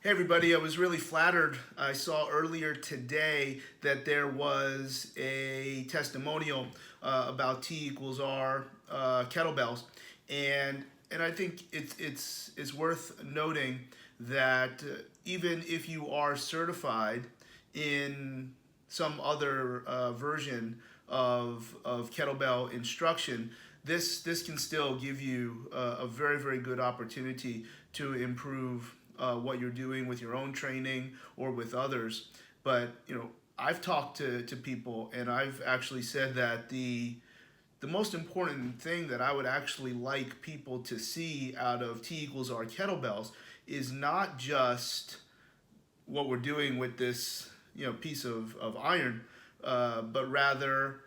Hey everybody, I was really flattered. I saw earlier today that there was a testimonial about T equals R kettlebells, and and I think it's worth noting that even if you are certified in some other version of kettlebell instruction, this can still give you a very good opportunity to improve what you're doing with your own training or with others. But I've talked to people, and I've actually said that the most important thing that I would actually like people to see out of T equals R kettlebells is not just what we're doing with this piece of iron, but rather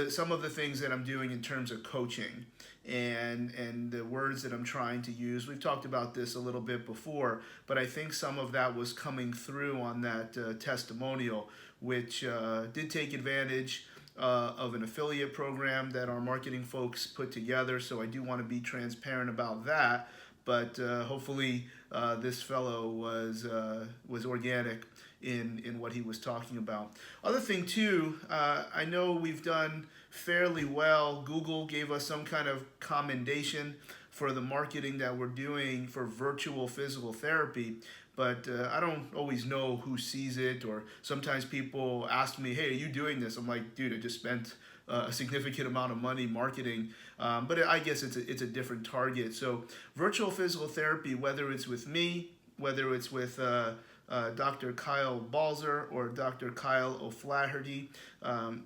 some of the things that I'm doing in terms of coaching and the words that I'm trying to use. We've talked about this a little bit before, but I think some of that was coming through on that testimonial, which did take advantage of an affiliate program that our marketing folks put together. So I do want to be transparent about that. But hopefully, this fellow was organic in what he was talking about. Other thing too, I know we've done fairly well. Google gave us some kind of commendation for the marketing that we're doing for virtual physical therapy. But I don't always know who sees it, or sometimes people ask me, "Hey, are you doing this?" I'm like, "Dude, I just spent a significant amount of money marketing," but I guess it's a different target. So virtual physical therapy, whether it's with me, whether it's with Dr. Kyle Balzer or Dr. Kyle O'Flaherty,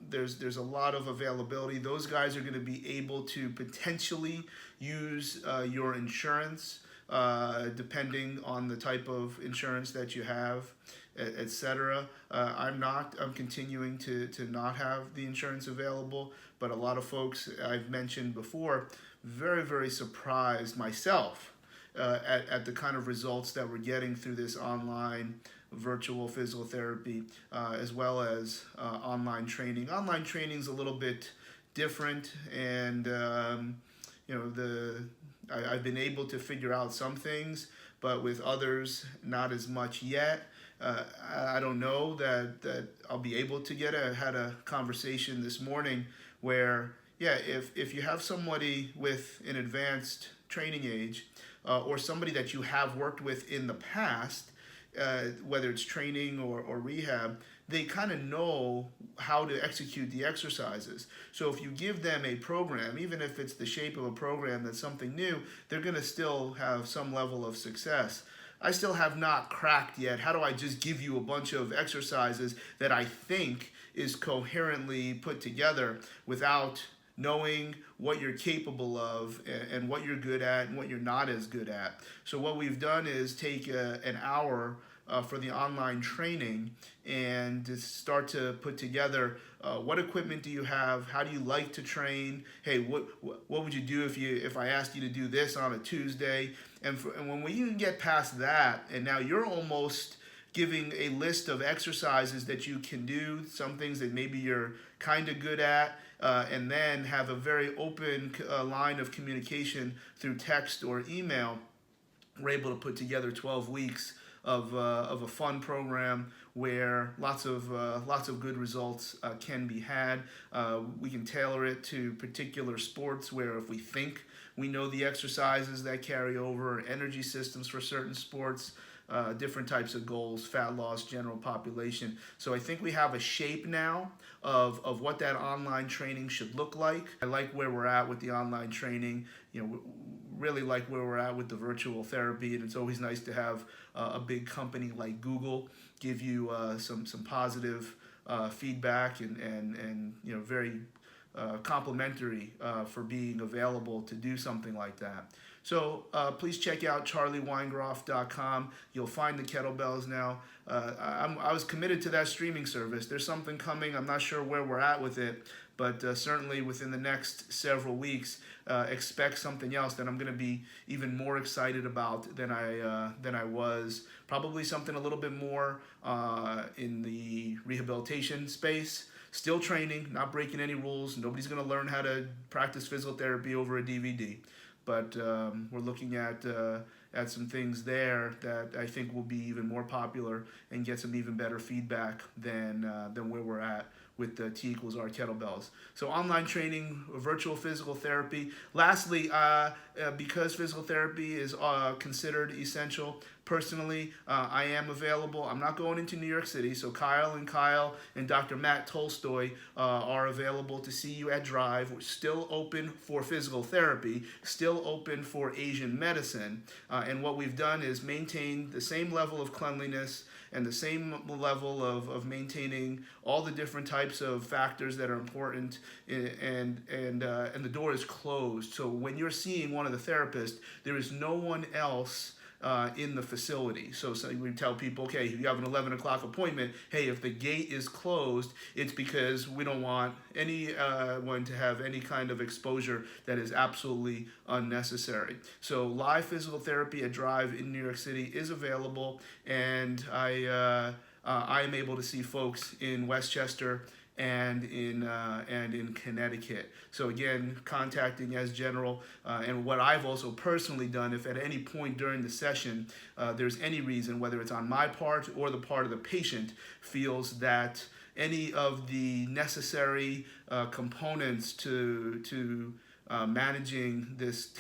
there's a lot of availability. Those guys are going to be able to potentially use your insurance. Depending on the type of insurance that you have, etc. I'm not. I'm continuing to not have the insurance available, but a lot of folks I've mentioned before, very surprised myself at the kind of results that we're getting through this online virtual physical therapy, as well as online training. Online training is a little bit different, and I've been able to figure out some things, but with others, not as much yet. I don't know that I'll be able to get it. I had a conversation this morning where, yeah, if you have somebody with an advanced training age, or somebody that you have worked with in the past, whether it's training or rehab, they kind of know how to execute the exercises. So if you give them a program, even if it's the shape of a program that's something new, they're going to still have some level of success. I still have not cracked yet. How do I just give you a bunch of exercises that I think is coherently put together without knowing what you're capable of and what you're good at and what you're not as good at? So what we've done is take an hour for the online training and to start to put together what equipment do you have, how do you like to train, hey, what would you do if I asked you to do this on a Tuesday, and when we even get past that, and now you're almost giving a list of exercises that you can do, some things that maybe you're kind of good at, and then have a very open line of communication through text or email. We're able to put together 12 weeks of a fun program where lots of good results can be had. We can tailor it to particular sports where if we think we know the exercises that carry over, energy systems for certain sports, different types of goals, fat loss, general population. So I think we have a shape now of what that online training should look like. I like where we're at with the online training. Really like where we're at with the virtual therapy, and it's always nice to have a big company like Google give you some positive feedback and very complimentary for being available to do something like that. So please check out charlieweingroff.com. You'll find the kettlebells now. I was committed to that streaming service. There's something coming. I'm not sure where we're at with it, but certainly within the next several weeks, expect something else that I'm going to be even more excited about than I was. Probably something a little bit more in the rehabilitation space. Still training, not breaking any rules. Nobody's going to learn how to practice physical therapy over a DVD. but we're looking at some things there that I think will be even more popular and get some even better feedback than where we're at with the T equals R kettlebells. So online training, virtual physical therapy. Lastly, because physical therapy is considered essential, personally, I am available. I'm not going into New York City, so Kyle and Dr. Matt Tolstoy are available to see you at Drive. We're still open for physical therapy, still open for Asian medicine, and what we've done is maintain the same level of cleanliness and the same level of maintaining all the different types of factors that are important, and the door is closed. So when you're seeing one of the therapists, there is no one else in the facility. So we tell people, okay, if you have an 11 o'clock appointment, hey, if the gate is closed, it's because we don't want anyone to have any kind of exposure that is absolutely unnecessary. So live physical therapy at Drive in New York City is available, and I am able to see folks in Westchester and in Connecticut. So again, contacting as general, and what I've also personally done, if at any point during the session there's any reason, whether it's on my part or the part of the patient, feels that any of the necessary components to managing this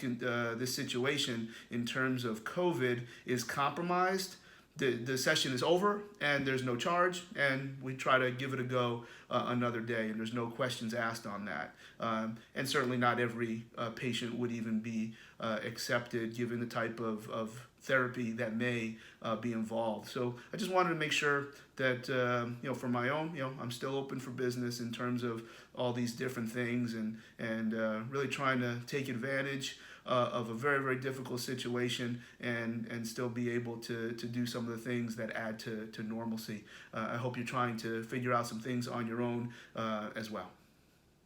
situation in terms of COVID is compromised, the session is over and there's no charge, and we try to give it a go another day, and there's no questions asked on that. And certainly not every patient would even be accepted given the type of therapy that may be involved. So I just wanted to make sure that, for my own, I'm still open for business in terms of all these different things, and really trying to take advantage of a very, very difficult situation and still be able to do some of the things that add to normalcy. I hope you're trying to figure out some things on your own as well.